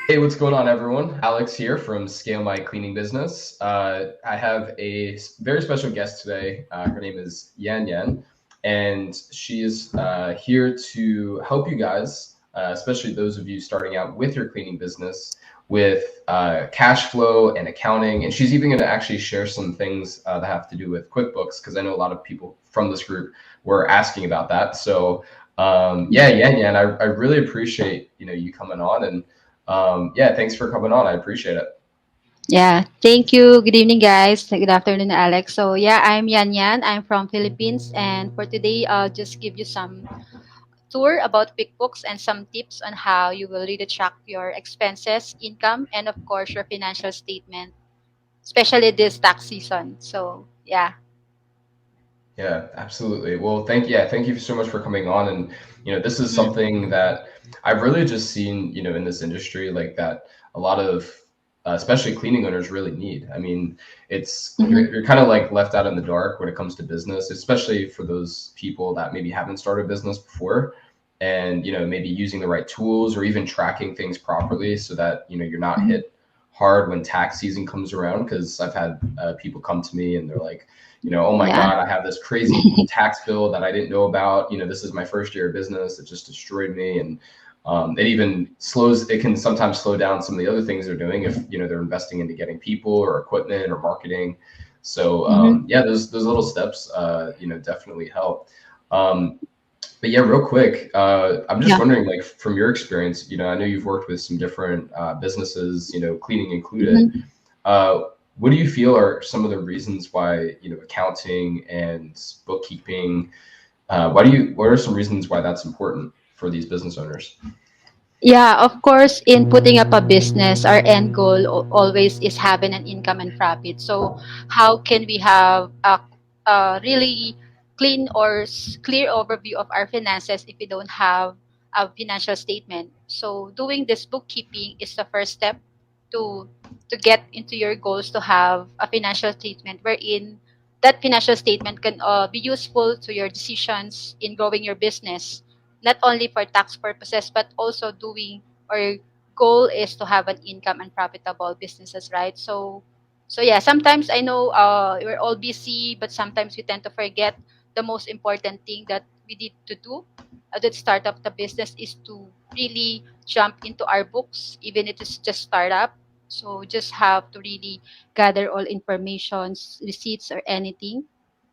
Hey, what's going on, everyone? Alex here from Scale My Cleaning Business. I have a very special guest today. Her name is Yan Yan, and she's here to help you guys, especially those of you starting out with your cleaning business, with cash flow and accounting. And she's even going to actually share some things that have to do with QuickBooks, because I know a lot of people from this group were asking about that. So, yeah, Yan Yan, I really appreciate you coming on and. Yeah, thanks for coming on. I appreciate it. Yeah, thank you. Good evening, guys. Good afternoon, Alex. So, yeah, I'm Yan Yan. I'm from Philippines, and for today, I'll just give you some tour about QuickBooks and some tips on how you will really track your expenses, income, and of course, your financial statement, especially this tax season. So, yeah. Yeah, absolutely. Well, thank you so much for coming on. And this is Mm-hmm. something that I've really just seen, in this industry, like that a lot of, especially cleaning owners, really need. I mean, it's Mm-hmm. you're kind of like left out in the dark when it comes to business, especially for those people that maybe haven't started business before, and maybe using the right tools or even tracking things properly so that you're not Mm-hmm. hit hard when tax season comes around. Because I've had people come to me and they're like, oh my Yeah. God, I have this crazy tax bill that I didn't know about. This is my first year of business. It just destroyed me. And it can sometimes slow down some of the other things they're doing if, they're investing into getting people or equipment or marketing. So, Mm-hmm. yeah, those little steps, definitely help. Um, but yeah, real quick, I'm just Yeah. wondering, like, from your experience, I know you've worked with some different businesses, cleaning included. Mm-hmm. Uh, what do you feel are some of the reasons why, accounting and bookkeeping, what are some reasons why that's important for these business owners? Yeah, of course, in putting up a business, our end goal always is having an income and profit. So, how can we have a really clean or clear overview of our finances if we don't have a financial statement? So, doing this bookkeeping is the first step to get into your goals to have a financial statement wherein that financial statement can be useful to your decisions in growing your business, not only for tax purposes but also doing, our goal is to have an income and profitable businesses, right? So yeah, sometimes I know we're all busy, but sometimes we tend to forget the most important thing that we need to do at the start of the business is to really jump into our books, even if it's just startup. So just have to really gather all informations, receipts or anything.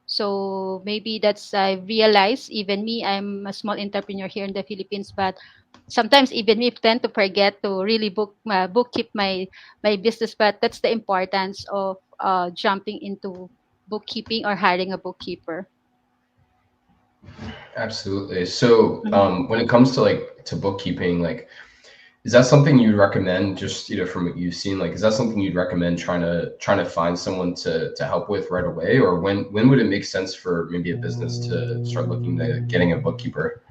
So maybe that's I realize, even me, I'm a small entrepreneur here in the Philippines, but sometimes even me tend to forget to really bookkeep my business. But that's the importance of jumping into bookkeeping or hiring a bookkeeper. Absolutely. So, Mhm. when it comes to bookkeeping, like, is that something you'd recommend? Just from what you've seen, like, is that something you'd recommend trying to find someone to help with right away, or when would it make sense for maybe a business to start looking to getting a bookkeeper?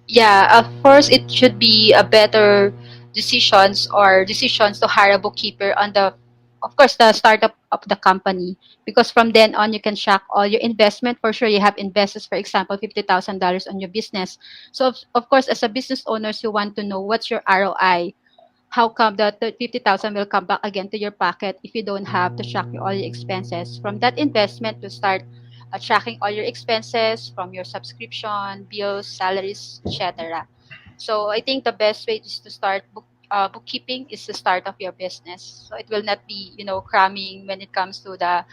Yeah, of course, it should be a better decisions to hire a bookkeeper on the, of course, the startup of the company, because from then on you can track all your investment. For sure, you have invested, for example, $50,000 on your business. So of course, as a business owners, you want to know what's your ROI. How come that the 50,000 will come back again to your pocket if you don't have to track all your expenses? From that investment to start tracking all your expenses from your subscription, bills, salaries, etc. So I think the best way is to start bookkeeping is the start of your business. So it will not be, cramming when it comes to the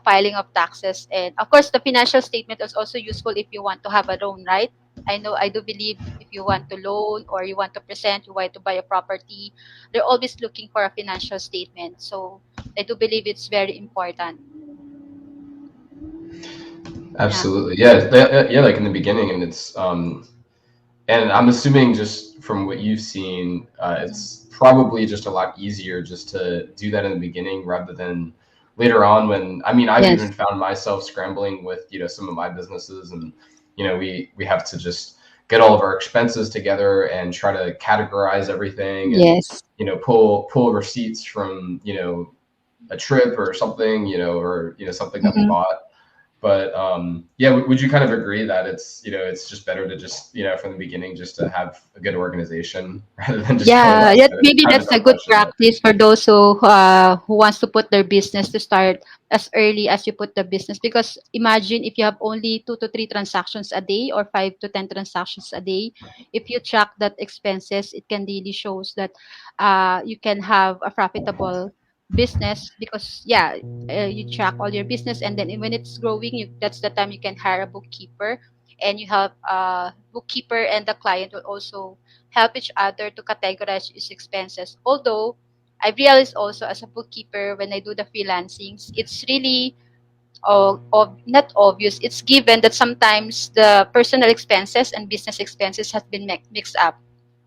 filing of taxes. And of course, the financial statement is also useful if you want to have a loan, right? I do believe if you want to loan or you want to present, you want to buy a property, they're always looking for a financial statement. So I do believe it's very important. Yeah. Absolutely. Yeah. Yeah. Like in the beginning, and and I'm assuming just from what you've seen, it's probably just a lot easier just to do that in the beginning rather than later on when, I mean, I've Yes. even found myself scrambling with, some of my businesses, and, we have to just get all of our expenses together and try to categorize everything and, Yes. pull receipts from, a trip or something, or, something that we Hmm. bought. But yeah, would you kind of agree that it's it's just better to just from the beginning just to have a good organization rather than just going Yeah, last that minute? maybe Kind of that's no a good question there. practice for those who wants to put their business to start as early as you put the business. Because imagine if you have only 2 to 3 transactions a day or 5 to 10 transactions a day, if you track that expenses, it can really shows that you can have a profitable business because yeah, you track all your business and then when it's growing, that's the time you can hire a bookkeeper and you have a bookkeeper and the client will also help each other to categorize its expenses. Although I realized also as a bookkeeper when I do the freelancings, it's really not obvious. It's given that sometimes the personal expenses and business expenses have been mixed up.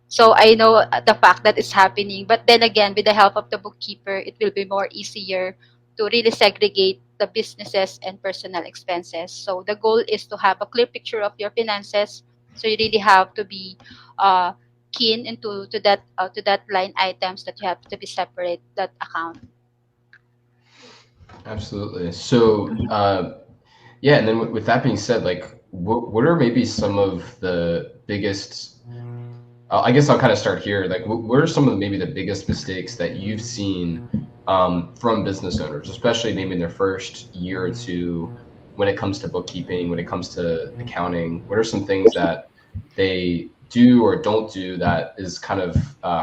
So I know the fact that it's happening. But then again, with the help of the bookkeeper, it will be more easier to really segregate the businesses and personal expenses. So the goal is to have a clear picture of your finances. So you really have to be uh, keen into to that line items that you have to be separate that account. Absolutely. So yeah, and then with that being said, like what are maybe some of the biggest I guess I'll kind of start here. Like, what are some of maybe the biggest mistakes that you've seen from business owners, especially maybe in their first year or two, when it comes to bookkeeping, when it comes to accounting? What are some things that they do or don't do that is kind of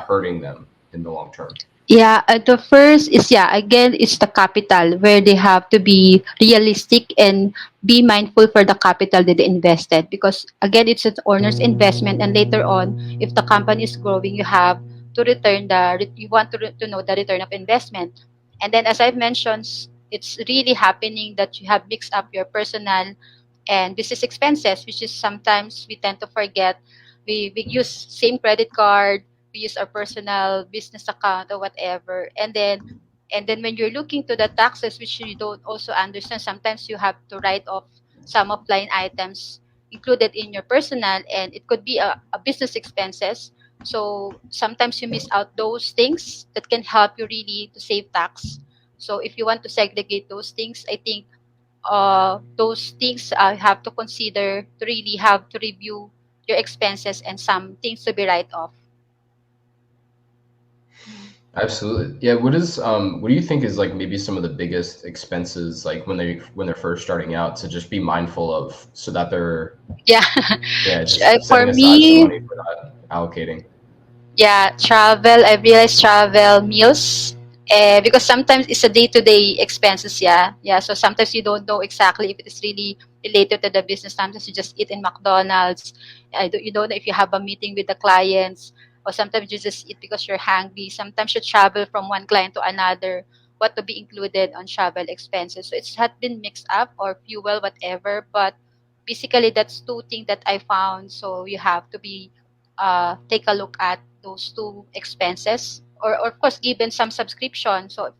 hurting them in the long term? Yeah, the first is yeah, again it's the capital where they have to be realistic and be mindful for the capital that they invested because again it's an owner's investment and later on if the company is growing you have to return you want to know the return of investment. And then as I've mentioned, it's really happening that you have mixed up your personal and business expenses, which is sometimes we tend to forget. We use same credit card, we use our personal business account or whatever, and then when you're looking to the taxes, which you don't also understand, sometimes you have to write off some of line items included in your personal, and it could be a business expenses. So sometimes you miss out those things that can help you really to save tax. So if you want to segregate those things, I think those things I have to consider to really have to review your expenses and some things to be write off. Mhm. Absolutely. Yeah. What do you think is like maybe some of the biggest expenses like when they're first starting out to just be mindful of so that they're Yeah, yeah, just For setting aside some me, money for that, allocating. yeah, travel. I realize travel meals. Because sometimes it's a day-to-day expenses, yeah. Yeah, so sometimes you don't know exactly if it is really related to the business. Sometimes you just eat in McDonald's. You don't know if you have a meeting with the clients, or sometimes you just eat because you're hungry. Sometimes you travel from one client to another. What to be included on travel expenses? So it's had been mixed up or fuel, whatever. But basically, that's two things that I found. So you have to be take a look at those two expenses or of course given some subscription so of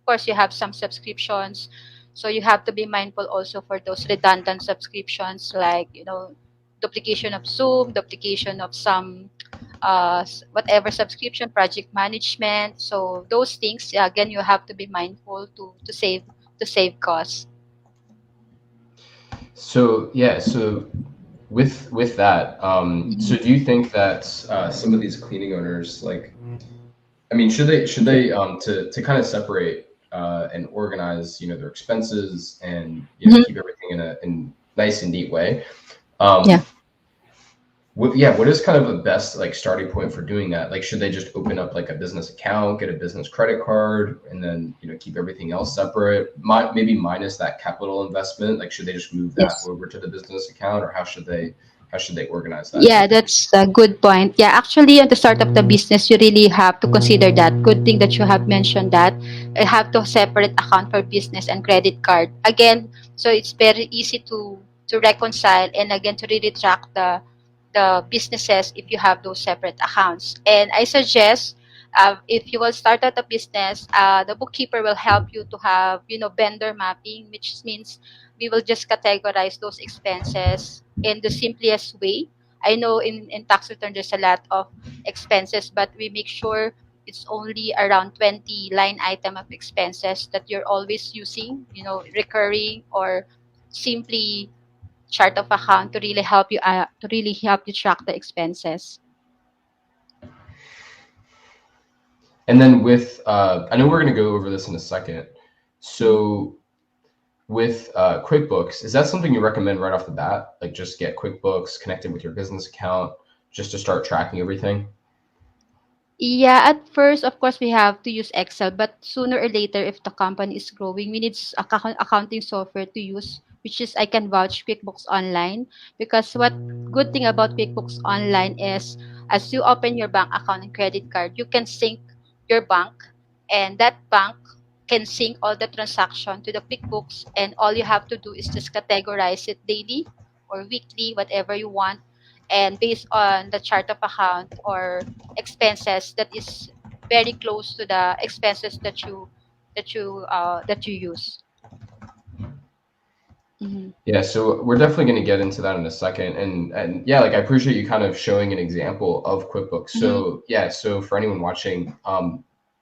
course you have some subscriptions so you have to be mindful also for those redundant subscriptions like duplication of Zoom, duplication of some whatever subscription, project management. So those things, yeah, again, you have to be mindful to save costs. So yeah, so with that, so do you think that some of these cleaning owners, like, I mean, should they to kind of separate and organize, their expenses and Mhm. keep everything in nice and neat way? Yeah. Um, what is kind of the best like starting point for doing that? Like, should they just open up like a business account, get a business credit card, and then keep everything else separate? Maybe minus that capital investment. Like, should they just move that Yes. over to the business account, or how should they organize that? Yeah, that's a good point. Yeah, actually, at the start of the business, you really have to consider that. Good thing that you have mentioned that. You have to separate account for business and credit card. Again, so it's very easy to reconcile and again to really track the businesses if you have those separate accounts. And I suggest if you will start out a business, the bookkeeper will help you to have vendor mapping, which means we will just categorize those expenses in the simplest way. I know in tax return there's a lot of expenses, but we make sure it's only around 20 line item of expenses that you're always using, recurring or simply chart of account to really help you track the expenses. And then with, I know we're going to go over this in a second. Mhm. So with QuickBooks, is that something you recommend right off the bat? Like just get QuickBooks connected with your business account just to start tracking everything? Yeah, at first, of course, we have to use Excel, but sooner or later, if the company is growing, we need accounting software to use, which is I can vouch QuickBooks Online. Because what good thing about QuickBooks Online is, as you open your bank account and credit card, you can sync your bank, and that bank can sync all the transaction to the QuickBooks, and all you have to do is just categorize it daily or weekly, whatever you want, and based on the chart of account or expenses that is very close to the expenses that you use. Hmm. Yeah, so we're definitely going to get into that in a second. And yeah, like I appreciate you kind of showing an example of QuickBooks. Hmm. So yeah, so for anyone watching,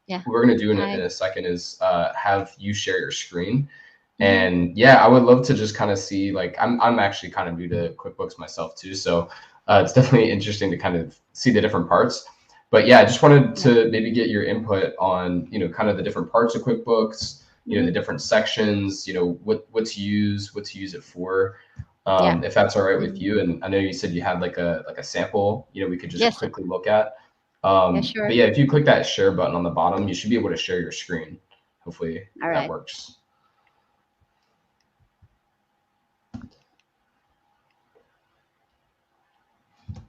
Yeah. what we're going to do in Hi. a second is have you share your screen. Hmm. And yeah, I would love to just kind of see, like I'm actually kind of new to QuickBooks myself too, so it's definitely interesting to kind of see the different parts. But yeah, I just wanted Yeah. to maybe get your input on, kind of the different parts of QuickBooks, the Hmm. different sections, what to use it for, Yeah. if that's all right with Hmm. you. And I know you said you had like a sample, we could just Yes. quickly look at. Yeah. But Sure. yeah, if you click that share button on the bottom, you should be able to share your screen. Hopefully All that right. works.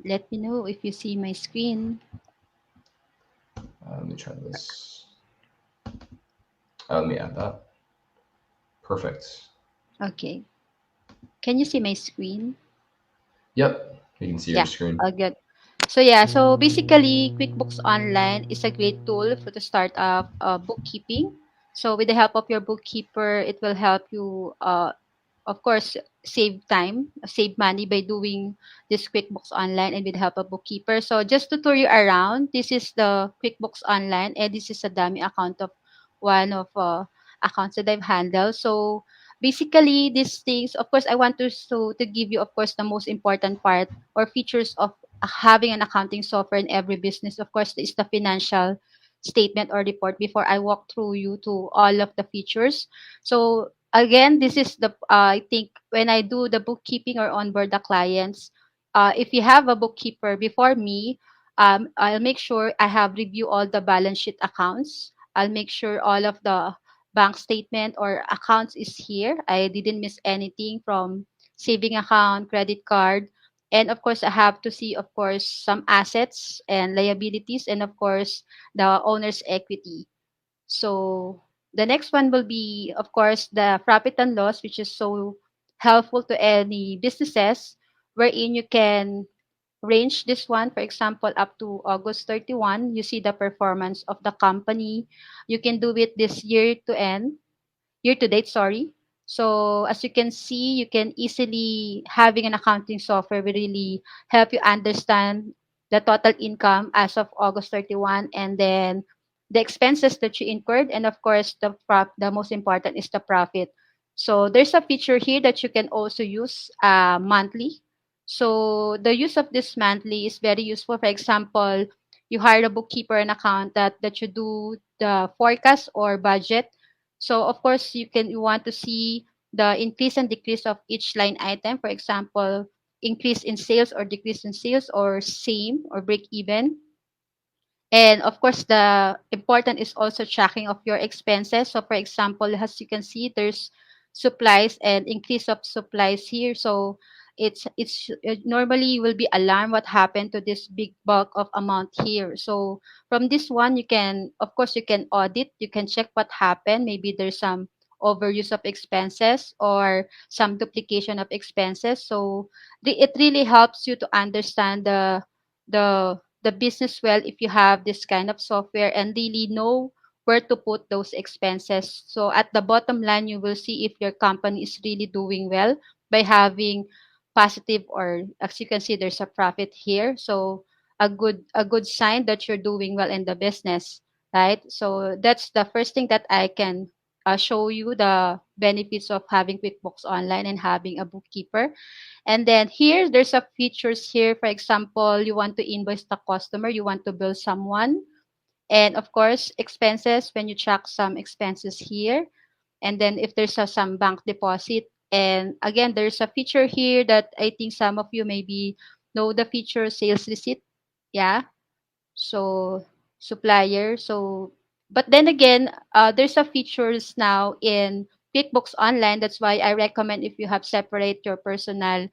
Let me know if you see my screen. Let me try this. Let me add that. Perfect. Okay. Can you see my screen? Yep, you can see your Yeah. screen. All good. So yeah, so basically, QuickBooks Online is a great tool for to start up bookkeeping. So with the help of your bookkeeper, it will help you, of course, save time, save money by doing this QuickBooks Online and with the help of bookkeeper. So just to tour you around, this is the QuickBooks Online, and this is a dummy account of one of accounts that I've handled. So basically, these things, of course, I want to give you, of course, the most important part or features of having an accounting software in every business. Of course, is the financial statement or report before I walk through you to all of the features. So again, this is the I think when I do the bookkeeping or onboard the clients, if you have a bookkeeper before me, I'll make sure I have review all the balance sheet accounts. I'll make sure all of the bank statement or accounts is here. I didn't miss anything from saving account, credit card, and of course I have to see, of course, some assets and liabilities, and of course the owner's equity. So the next one will be, of course, the profit and loss, which is so helpful to any businesses, wherein you can range this one, for example, up to August 31. You see the performance of the company. You can do it this year to end, year to date, sorry. So as you can see, you can easily having an accounting software will really help you understand the total income as of August 31, and then the expenses that you incurred, and of course the most important is the profit. So there's a feature here that you can also use monthly. So the use of this monthly is very useful. For example, you hire a bookkeeper, an accountant that you do the forecast or budget. So of course you want to see the increase and decrease of each line item. For example, increase in sales or decrease in sales or same or break even. And of course, the important is also tracking of your expenses. So, for example, as you can see, there's supplies and increase of supplies here. So, it normally you will be alarmed what happened to this big bulk of amount here. So, from this one, you can, of course, you can audit. You can check what happened. Maybe there's some overuse of expenses or some duplication of expenses. So, it really helps you to understand the business well if you have this kind of software and really know where to put those expenses. So at the bottom line, you will see if your company is really doing well by having positive, or as you can see, there's a profit here. So a good sign that you're doing well in the business, right? So that's the first thing that I can show you the benefits of having QuickBooks Online and having a bookkeeper. And then here, there's a features here. For example, you want to invoice the customer, you want to bill someone, and of course, expenses when you track some expenses here. And then if there's some bank deposit, and again, there's a feature here that I think some of you maybe know the feature sales receipt. Yeah. So supplier. So, but then again, there's a features now in QuickBooks Online. That's why I recommend if you have separate your personal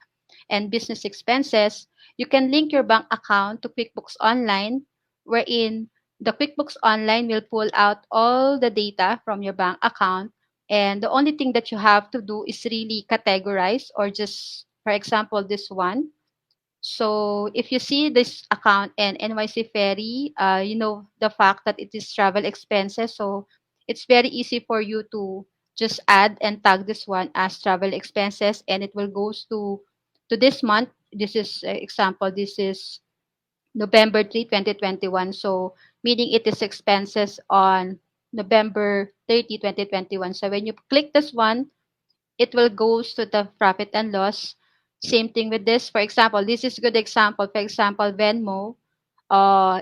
and business expenses, you can link your bank account to QuickBooks Online, wherein the QuickBooks Online will pull out all the data from your bank account. And the only thing that you have to do is really categorize or just, for example, this one. So if you see this account and NYC Ferry, you know the fact that it is travel expenses. So it's very easy for you to just add and tag this one as travel expenses, and it will goes to this month. This is example. This is November 3, 2021. So meaning it is expenses on November 30, 2021. So when you click this one, it will goes to the profit and loss. Same thing with this. For example, this is good example. For example, Venmo,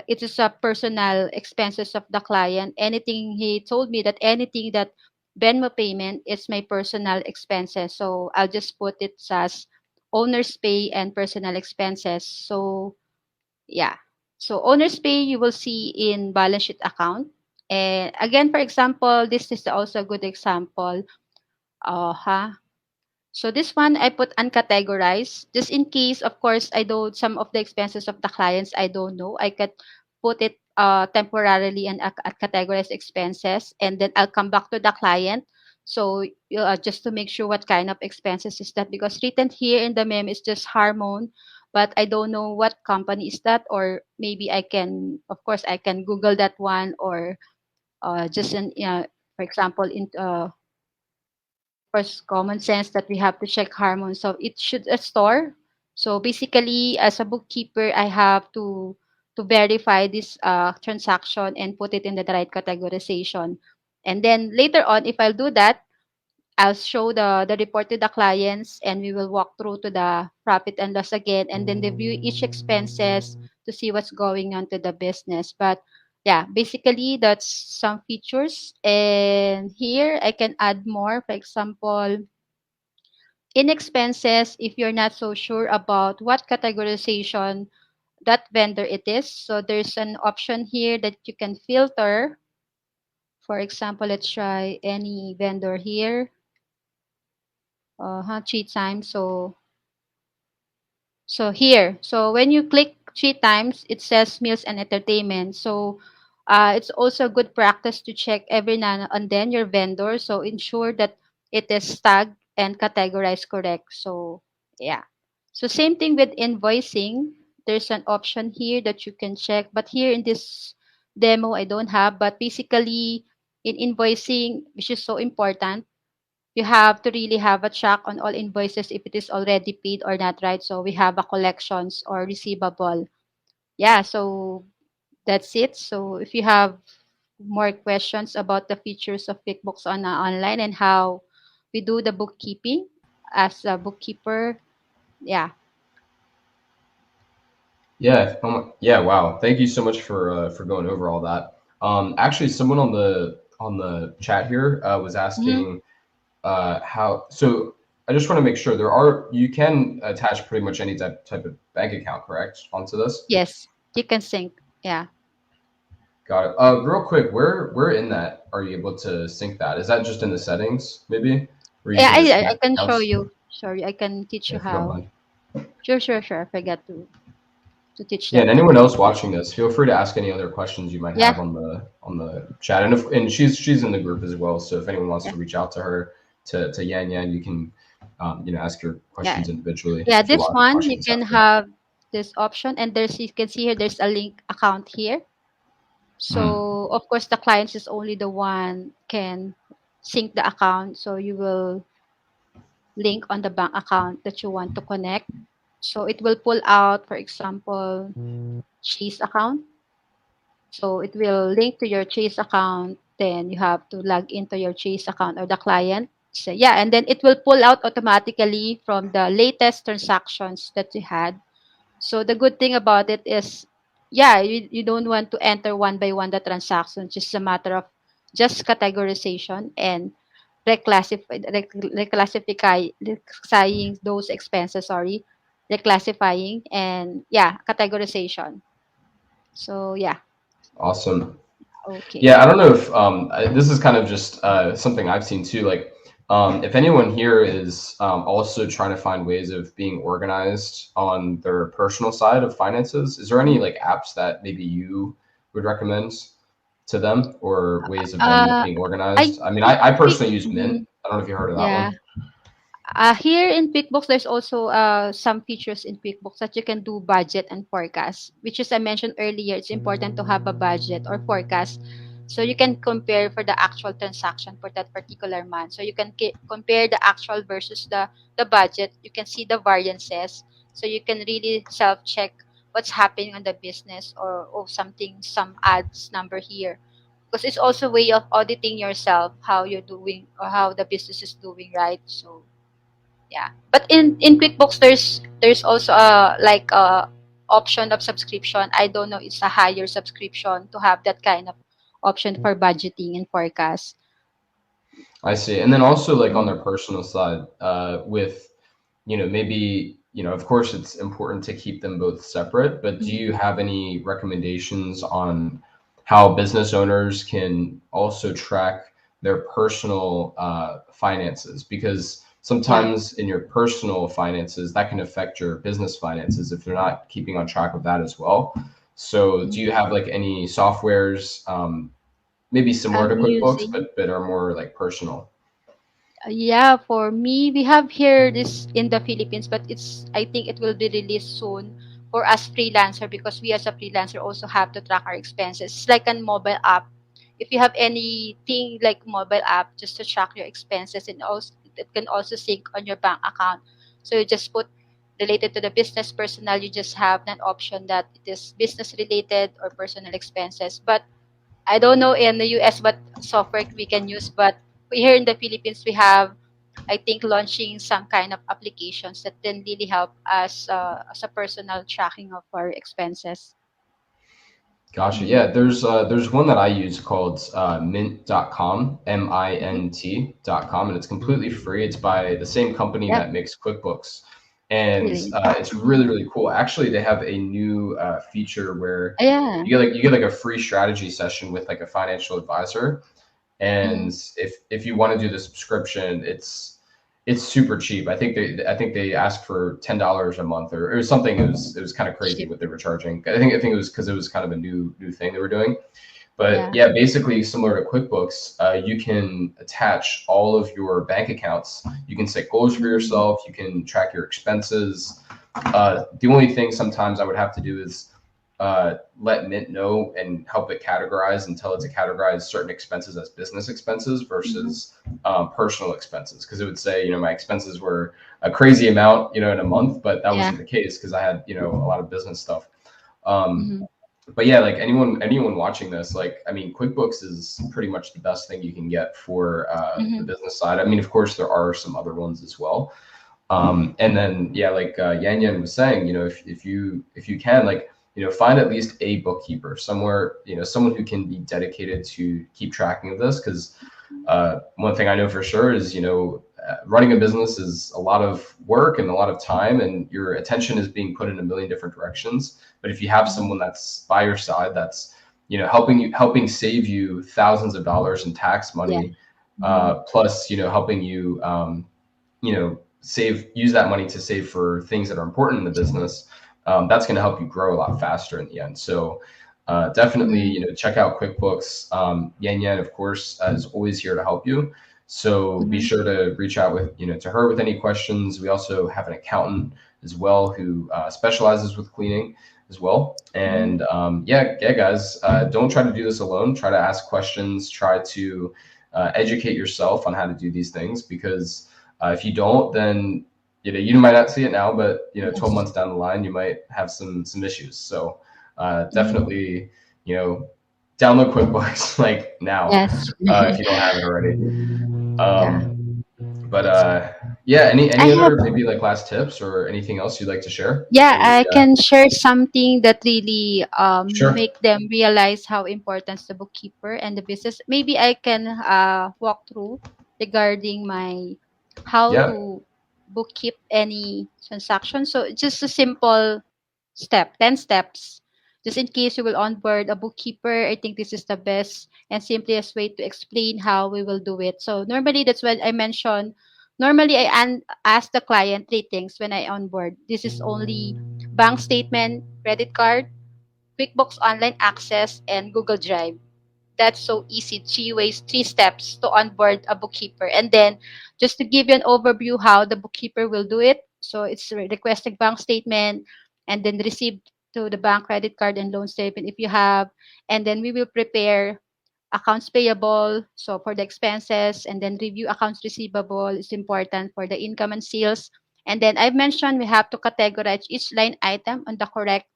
it is a personal expenses of the client. Anything he told me that anything that Venmo payment is my personal expenses. So I'll just put it as owner's pay and personal expenses. So yeah. So owner's pay you will see in balance sheet account. And again, for example, this is also a good example. So this one I put uncategorized just in case, of course, I don't some of the expenses of the clients I don't know. I could put it temporarily and at categorized expenses, and then I'll come back to the client. So just to make sure what kind of expenses is that, because written here in the memo is just Harmon, but I don't know what company is that, or maybe I can, of course, I can Google that one, or just in, for example, in first common sense that we have to check hormone. So it should a store. So basically, as a bookkeeper, I have to verify this transaction and put it in the right categorization. And then later on, if I'll do that, I'll show the report to the clients, and we will walk through to the profit and loss again, and then review each expenses to see what's going on to the business. But yeah, basically that's some features. And here I can add more. For example, in expenses, if you're not so sure about what categorization that vendor it is, so there's an option here that you can filter. For example, let's try any vendor here. 3 times. So here, so when you click 3 times, it says meals and entertainment. So it's also good practice to check every now and then your vendor. So ensure that it is tagged and categorized correct. So yeah. So same thing with invoicing. There's an option here that you can check. But here in this demo, I don't have. But basically, in invoicing, which is so important, you have to really have a check on all invoices if it is already paid or not, right? So we have a collections or receivable. Yeah, so that's it. So if you have more questions about the features of QuickBooks on online and how we do the bookkeeping as a bookkeeper, yeah. Yeah. Yeah. Wow. Thank you so much for going over all that. Actually, someone on the chat here was Mhm. asking how. So I just want to make sure you can attach pretty much any type of bank account, correct, onto this. Yes, you can sync. Yeah. Got it. Real quick, where in that are you able to sync that? Is that just in the settings, maybe, where you Yeah, can just I connect can show accounts? you. Sorry, I can teach you If you don't how. mind. Sure. I forgot to teach Yeah, that and one. anyone else watching this, feel free to ask any other questions you might have Yeah, on the chat, and and she's in the group as well. So if anyone wants yeah, to reach out to her to Yan Yan, you can ask your yeah. questions individually Yeah, if you're this one watching you this can after. have this option, and there's you can see here there's a link account here. Mm. So of course the clients is only the one can sync the account. So you will link on the bank account that you want to connect. So it will pull out, for example, Chase account. So it will link to your Chase account. then you have to log into your Chase account or the client. So yeah, and then it will pull out automatically from the latest transactions that you had. So the good thing about it is, yeah, you don't want to enter one by one the transactions. Just a matter of just categorization and reclassifying those expenses. Sorry, reclassifying and yeah, categorization. So yeah, Awesome. okay. Yeah, I don't know if this is kind of just something I've seen too. Like, if anyone here is also trying to find ways of being organized on their personal side of finances, is there any like apps that maybe you would recommend to them or ways of them Uh, being I organized? I mean, think I quick. personally use Mint. I don't know if you heard of that Yeah. one. Here in QuickBooks, there's also some features in QuickBooks that you can do budget and forecast, which is I mentioned earlier. It's important to have a budget or forecast so you can compare for the actual transaction for that particular month. So you can compare the actual versus the budget. You can see the variances, so you can really self check what's happening on the business or something, some ads number here, because it's also a way of auditing yourself how you're doing or how the business is doing, right? So yeah, but in QuickBooks, there's also a like a option of subscription. I don't know, it's a higher subscription to have that kind of option for budgeting and forecast. I see. And then also like on Mhm. their personal side, with, maybe, of course it's important to keep them both separate, but do you Mhm. have any recommendations on how business owners can also track their personal finances? Because Yeah. sometimes in your personal finances, that can affect your business finances if they're not keeping on track of that as well. So Mhm. do you have like any softwares, maybe similar I'm to QuickBooks, using. but are more like personal? Yeah, for me, we have here this in the Philippines, but it's I think it will be released soon for us freelancer, because we as a freelancer also have to track our expenses. It's like a mobile app. If you have anything like mobile app just to track your expenses, and also it can also sync on your bank account. So you just put related to the business personal, you just have that option that it is business related or personal expenses. But I don't know in the US what software we can use, but here in the Philippines we have, I think, launching some kind of applications that can really help us as a personal tracking of our expenses. Gotcha. Mm-hmm. Yeah, there's one that I use called mint.com, Mm-hmm. mint.com, and it's completely free. It's by the same company Yep, that makes QuickBooks, and really. it's Mm-hmm. really cool. Actually, they have a new feature where Yeah. you get like a free strategy session with like a financial advisor, Mm-hmm. and if you want to do the subscription, it's super cheap. I think they asked for $10 a month, or it was something. It was kind of crazy Ship. what they were charging. I think it was because it was kind of a new thing they were doing. But Yeah. yeah, basically similar to QuickBooks, you can attach all of your bank accounts. You can set goals for Mm-hmm. yourself. You can track your expenses. The only thing sometimes I would have to do is let Mint know and help it categorize and tell it to categorize certain expenses as business expenses Mm-hmm. versus personal expenses. Because it would say, my expenses were a crazy amount, in a month, but that Yeah. wasn't the case because I had, a lot of business stuff. Um, Mm-hmm. but yeah, like anyone watching this, like, I mean, QuickBooks is pretty much the best thing you can get for the Mm-hmm. business side. I mean, of course, there are some other ones as well. And then yeah, like Yan Yan was saying, if you can, like, find at least a bookkeeper somewhere, someone who can be dedicated to keep tracking of this. Because one thing I know for sure is, running a business is a lot of work and a lot of time, and your attention is being put in a million different directions. But if you have Mm-hmm. someone that's by your side, that's, helping save you thousands of dollars in tax Yeah. money, Mm-hmm. plus, helping you, use that money to save for things that are important in the business. That's going to help you grow a lot faster in the end. So definitely, Mm-hmm. check out QuickBooks. Yan Yan, of course, is always here to help you. So be Mm-hmm. sure to reach out to her with any questions. We also have an accountant as well who specializes with cleaning as well. Mm-hmm. And yeah, guys, don't try to do this alone. Try to ask questions. Try to educate yourself on how to do these things, because if you don't, then you might not see it now, but 12 Yes. months down the line, you might have some issues. So Mm-hmm. definitely, you know, download QuickBooks like now, Yes. if you don't have it already. Yeah. Um, but yeah, I any have other maybe like last tips or anything else you'd like to share Yeah, before we? I can share something that really Sure. make them realize how important the bookkeeper and the business. Maybe I can walk through regarding my how Yeah. to bookkeep any transaction. So just a simple step, 10 steps. Just in case you will onboard a bookkeeper, I think this is the best and simplest way to explain how we will do it. So normally that's what I mentioned. Normally ask the client three things when I onboard. This is only bank statement, credit card, QuickBooks Online Access, and Google Drive. That's so easy. Three ways, three steps to onboard a bookkeeper. And then just to give you an overview how the bookkeeper will do it. So it's requesting bank statement and then receive to the bank credit card and loan statement if you have. And then we will prepare accounts payable, so for the expenses, and then review accounts receivable is important for the income and sales. And then I've mentioned we have to categorize each line item on the correct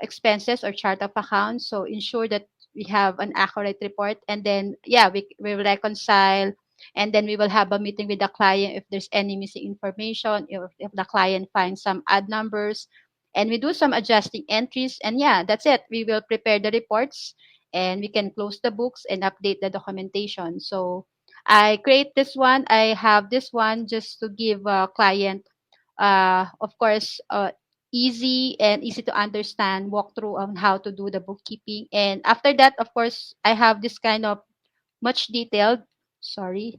expenses or chart of accounts. So ensure that we have an accurate report. And then, yeah, we will reconcile. And then we will have a meeting with the client if there's any missing information, if the client finds some odd numbers. And we do some adjusting entries. And yeah, that's it. We will prepare the reports and we can close the books and update the documentation. So I create this one. I have this one just to give a client, of course, easy to understand walkthrough on how to do the bookkeeping. And after that, of course, I have this kind of much detailed, sorry,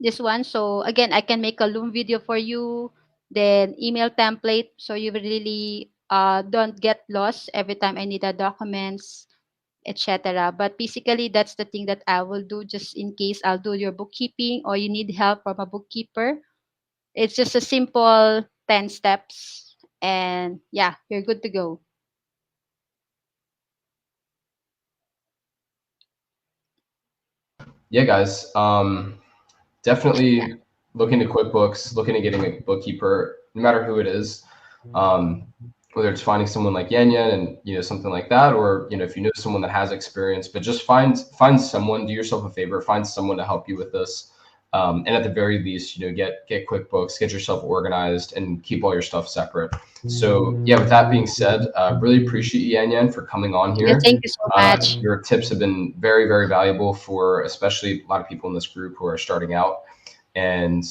this one. So again, I can make a Loom video for you, then email template, so you really don't get lost every time I need the documents, etc. But basically, that's the thing that I will do just in case I'll do your bookkeeping or you need help from a bookkeeper. It's just a simple 10 steps and yeah, you're good to go. Yeah, guys. Definitely look into QuickBooks, look into getting a bookkeeper, no matter who it is. Um, whether it's finding someone like Yan Yan and something like that, or if you know someone that has experience, but just find someone. Do yourself a favor, find someone to help you with this. And at the very least, get QuickBooks, get yourself organized, and keep all your stuff separate. So yeah, with that being said, really appreciate you, Yan Yan, for coming on Yeah, here. thank you so much. Your tips have been very, very valuable for especially a lot of people in this group who are starting out. And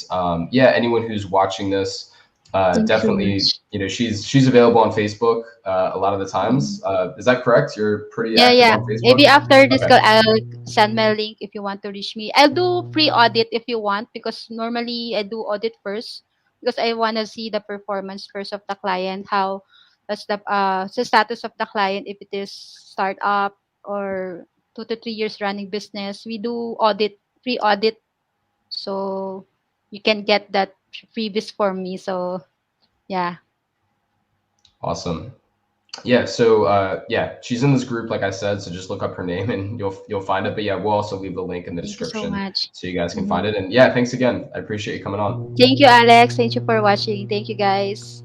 yeah, anyone who's watching this, Thank you so definitely, much. she's available on Facebook a lot of the Mhm. times. Is that correct? You're pretty Yeah, active yeah. on Maybe Facebook? after this Okay. call, I'll send my link if you want to reach me. I'll do free audit if you want because normally I do audit first because I want to see the performance first of the client, how that's the status of the client if it is startup or 2 to 3 years running business. We do audit, free audit, so you can get that freebies for me. So yeah, Awesome. Yeah. So yeah, she's in this group, like I said. So just look up her name and you'll find it. But yeah, we'll also leave the link in the thank you so description much. so you guys can find Mhm. it. And yeah, thanks again. I appreciate you coming on. Thank you, Alex. Thank you for watching. Thank you, guys.